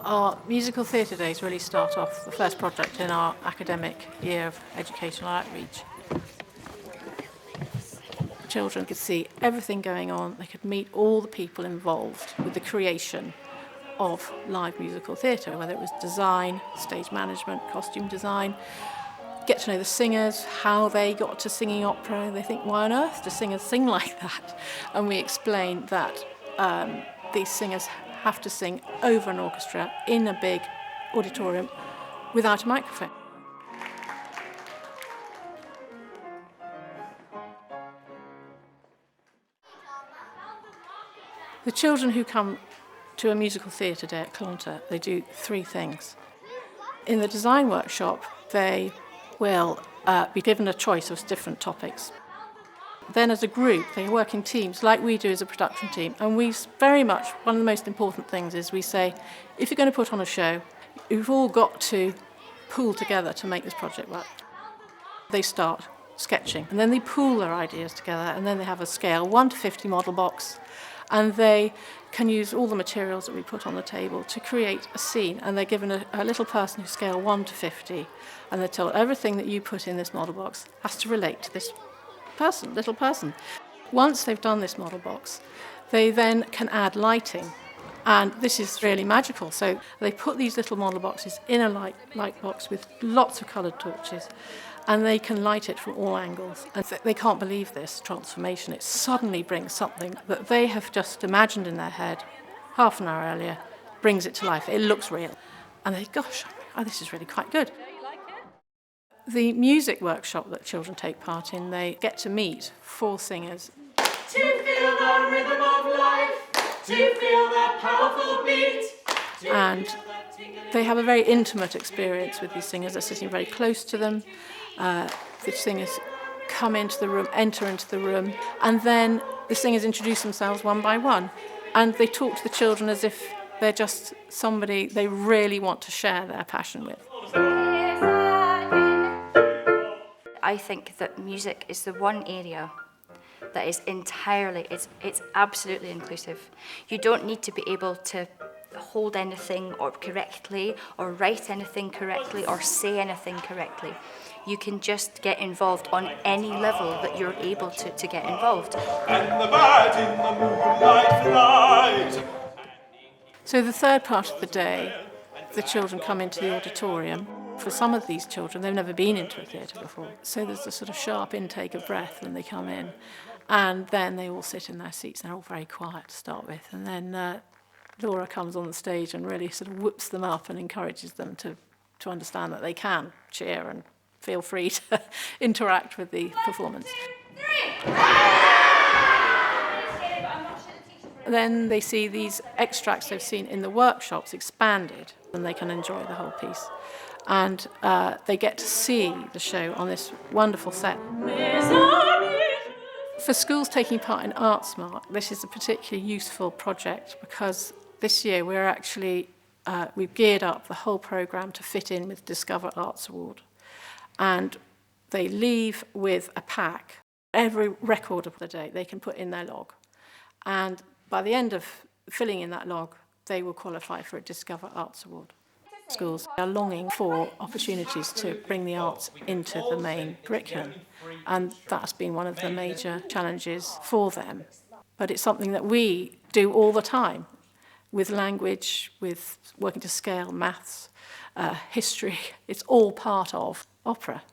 Our musical theatre days really start off the first project in our academic year of educational outreach. Children could see everything going on, they could meet all the people involved with the creation of live musical theatre, whether it was design, stage management, costume design, get to know the singers, how they got to singing opera. They think, why on earth do singers sing like that? And we explain that these singers have to sing over an orchestra in a big auditorium without a microphone. The children who come to a musical theatre day at Clonter, they do three things. In the design workshop, they will be given a choice of different topics. Then as a group, they work in teams, like we do as a production team. And we very much, one of the most important things is we say, if you're going to put on a show, you've all got to pool together to make this project work. They start sketching, and then they pool their ideas together, and then they have a scale 1 to 50 model box, and they can use all the materials that we put on the table to create a scene, and they're given a little person who's scale 1 to 50, and they're told everything that you put in this model box has to relate to this little person. Once they've done this model box, they then can add lighting, and this is really magical. So they put these little model boxes in a light box with lots of coloured torches, and they can light it from all angles. And they can't believe this transformation. It suddenly brings something that they have just imagined in their head half an hour earlier, brings it to life. It looks real. And they, gosh, oh, this is really quite good. The music workshop that children take part in, they get to meet 4 singers. To feel the rhythm of life, to feel the powerful beat. And they have a very intimate experience with these singers. They're sitting very close to them. The singers come into the room, enter into the room, and then the singers introduce themselves one by one. And they talk to the children as if they're just somebody they really want to share their passion with. I think that music is the one area that is entirely, it's absolutely inclusive. You don't need to be able to hold anything or correctly, or write anything correctly, or say anything correctly. You can just get involved on any level that you're able to get involved. And the bird in the moonlight flies. So the third part of the day, the children come into the auditorium. For some of these children, they've never been into a theatre before. So there's a sort of sharp intake of breath when they come in. And then they all sit in their seats. They're all very quiet to start with. And then Laura comes on the stage and really sort of whoops them up and encourages them to understand that they can cheer and feel free to interact with the performance. 1, 2, 3. Then they see these extracts they've seen in the workshops expanded, and they can enjoy the whole piece. And they get to see the show on this wonderful set. For schools taking part in ArtSmart, this is a particularly useful project because this year we've geared up the whole programme to fit in with Discover Arts Award. And they leave with a pack. Every record of the day they can put in their log. And by the end of filling in that log, they will qualify for a Discover Arts Award. Schools are longing for opportunities to bring the arts into the main curriculum, and that's been one of the major challenges for them. But it's something that we do all the time, with language, with working to scale, maths, history. It's all part of opera.